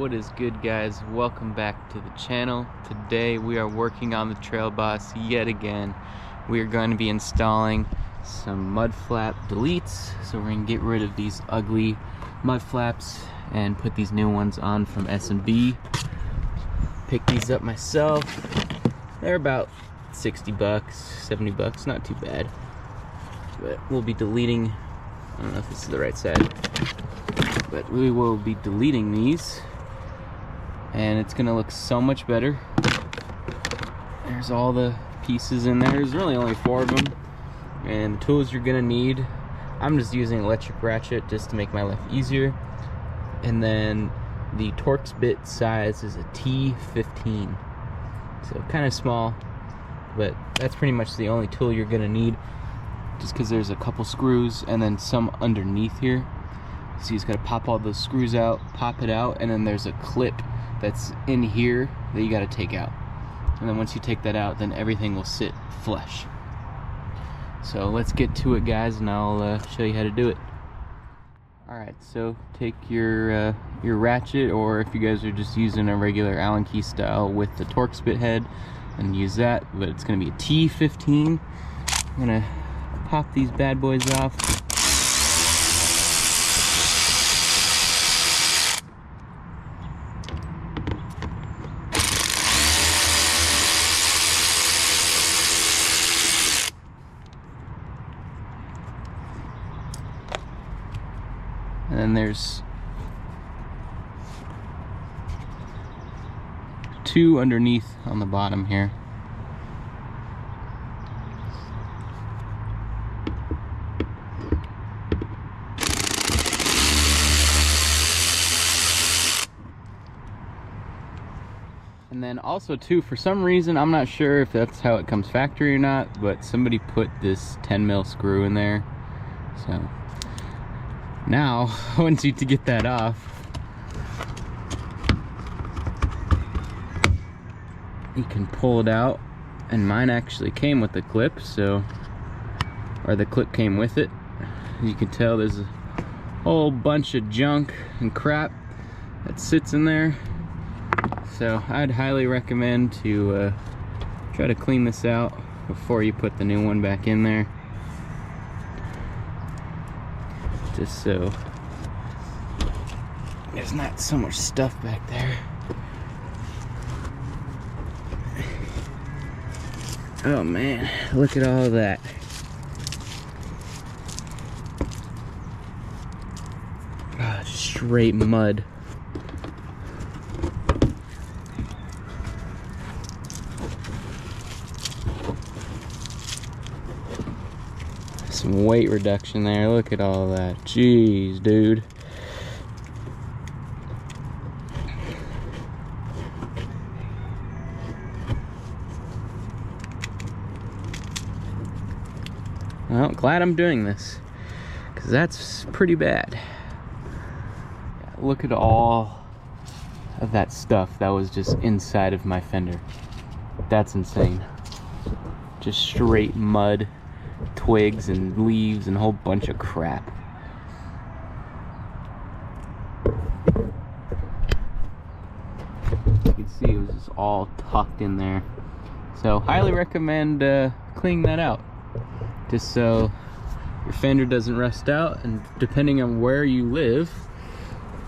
What is good, guys? Welcome back to the channel. Today we are working on the Trail Boss yet again. We are going to be installing some mud flap deletes, so we're going to get rid of these ugly mud flaps and put these new ones on from S&B. Picked these up myself. They're about 60 bucks, 70 bucks, not too bad. But we'll be deleting, I don't know if this is the right side, but we will be deleting these and it's gonna look so much better. There's all the pieces in there. There's really only 4 of them, and the tools you're gonna need, I'm just using electric ratchet just to make my life easier. And then the Torx bit size is a T15, so kind of small, but that's pretty much the only tool you're gonna need, just because there's a couple screws and then some underneath here. So you just gotta pop all those screws out, pop it out, and then there's a clip that's in here that you gotta take out. And then once you take that out, then everything will sit flush. So let's get to it, guys, and I'll show you how to do it. Alright, so take your ratchet, or if you guys are just using a regular Allen key style with the Torx bit head, and use that, but it's gonna be a T15. I'm gonna pop these bad boys off. And then there's 2 underneath on the bottom here. And then also too, for some reason, I'm not sure if that's how it comes factory or not, but somebody put this 10mm screw in there. So now, once you get that off, you can pull it out. And mine actually came with the clip, so, or the clip came with it. You can tell there's a whole bunch of junk and crap that sits in there. So I'd highly recommend to try to clean this out before you put the new one back in there, just so there's not so much stuff back there. Oh man, look at all of that. Ah, straight mud. Some weight reduction there. Look at all that. Jeez, dude. Well, glad I'm doing this, because that's pretty bad. Look at all of that stuff that was just inside of my fender. That's insane. Just straight mud, twigs and leaves and a whole bunch of crap. You can see it was just all tucked in there. So highly recommend cleaning that out, just so your fender doesn't rust out. And depending on where you live,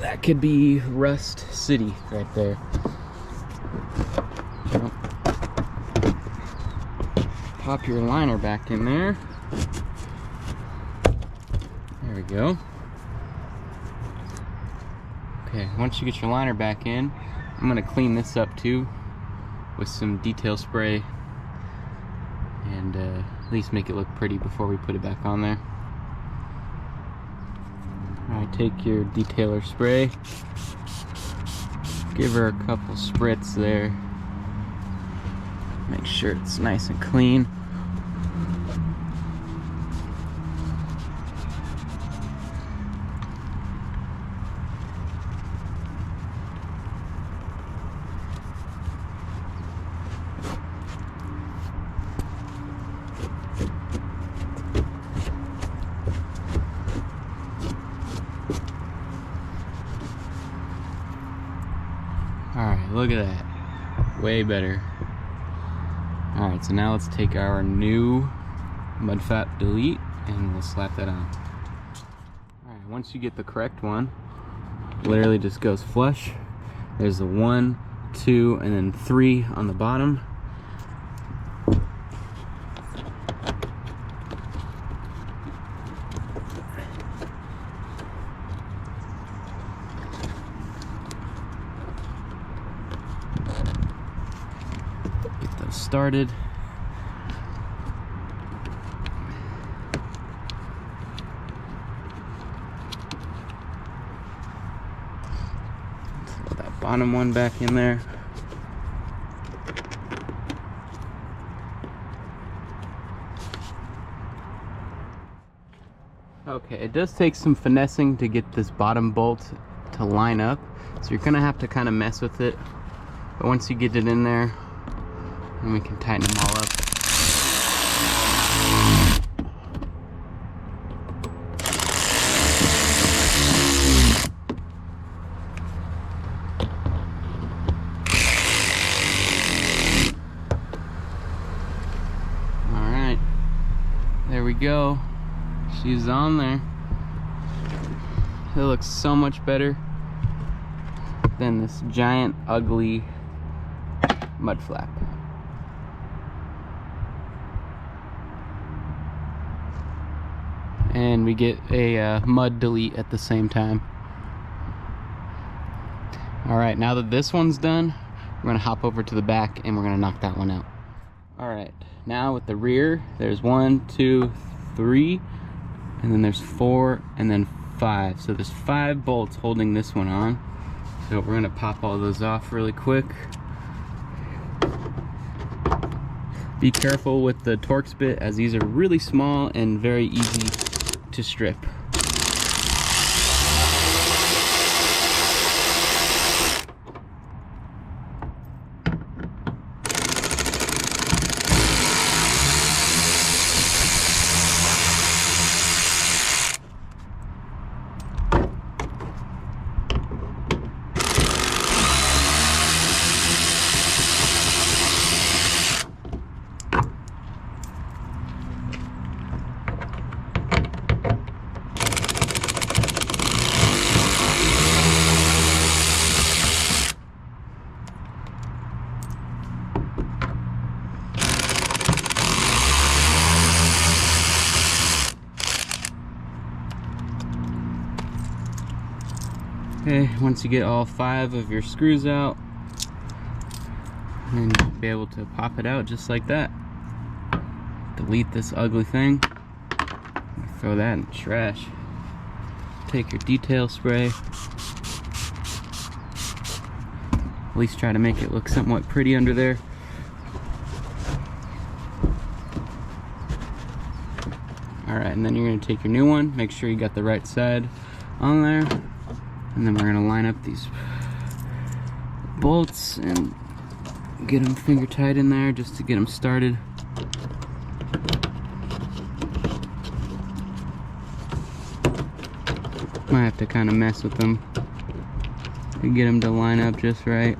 that could be Rust City right there. Pop your liner back in there. There we go. Okay, once you get your liner back in, I'm gonna clean this up too with some detail spray, and at least make it look pretty before we put it back on there. Alright, take your detailer spray, give her a couple spritz there. Make sure it's nice and clean. Look at that. Way better. Alright, so now let's take our new Mudflap delete and we'll slap that on. Alright, once you get the correct one, literally just goes flush. There's the 1, 2, and then 3 on the bottom. Get those started. Throw that bottom one back in there. Okay, it does take some finessing to get this bottom bolt to line up, so you're gonna have to kind of mess with it. But once you get it in there, then we can tighten them all up. All right, there we go. She's on there. It looks so much better than this giant, ugly Mudflap. And we get a mud delete at the same time. Alright, now that this one's done, we're gonna hop over to the back and we're gonna knock that one out. Alright, now with the rear, there's 1, 2, 3, and then there's 4, and then 5. So there's 5 bolts holding this one on. So we're gonna pop all those off really quick. Be careful with the Torx bit, as these are really small and very easy to strip. Okay, once you get all 5 of your screws out, then you'll be able to pop it out just like that. Delete this ugly thing. Throw that in the trash. Take your detail spray. At least try to make it look somewhat pretty under there. Alright, and then you're going to take your new one, make sure you got the right side on there. And then we're gonna line up these bolts and get them finger tight in there just to get them started. Might have to kind of mess with them to get them to line up just right.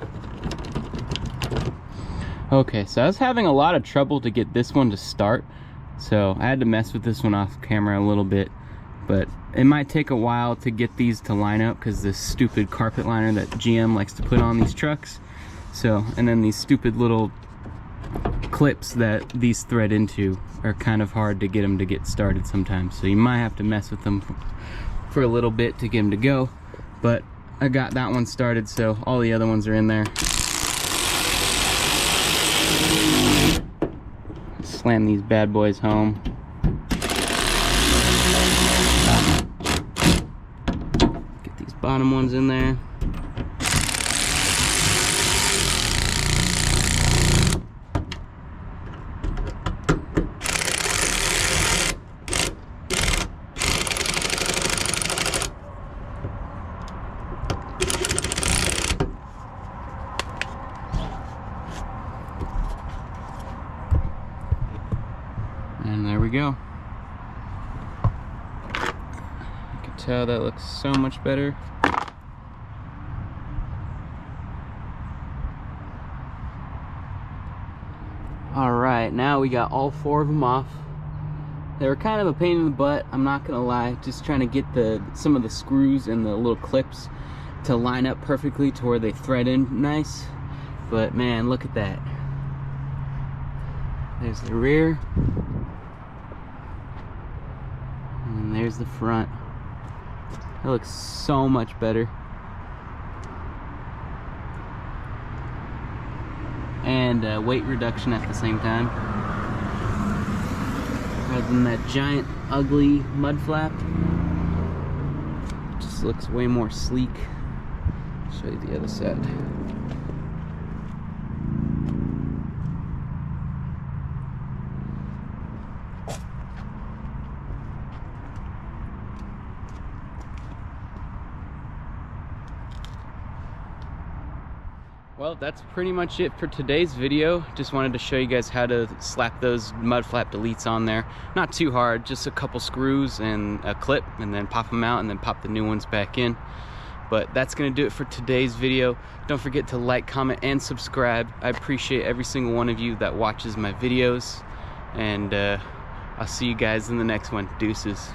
Okay, so I was having a lot of trouble to get this one to start, so I had to mess with this one off camera a little bit. But it might take a while to get these to line up because this stupid carpet liner that GM likes to put on these trucks. So, and then these stupid little clips that these thread into are kind of hard to get them to get started sometimes. So you might have to mess with them for a little bit to get them to go. But I got that one started, so all the other ones are in there. Slam these bad boys home. Bottom one's in there. And there we go. You can tell that looks so much better. now we got all 4 of them off. They were kind of a pain in the butt, I'm not gonna lie, just trying to get some of the screws and the little clips to line up perfectly to where they thread in nice. But man, look at that. There's the rear, and there's the front. That looks so much better. And weight reduction at the same time. Rather than that giant, ugly mud flap. Just looks way more sleek. I'll show you the other side. Well, that's pretty much it for today's video. Just wanted to show you guys how to slap those mud flap deletes on there. Not too hard, just a couple screws and a clip, and then pop them out and then pop the new ones back in. But that's gonna do it for today's video. Don't forget to like, comment, and subscribe. I appreciate every single one of you that watches my videos. And I'll see you guys in the next one. Deuces.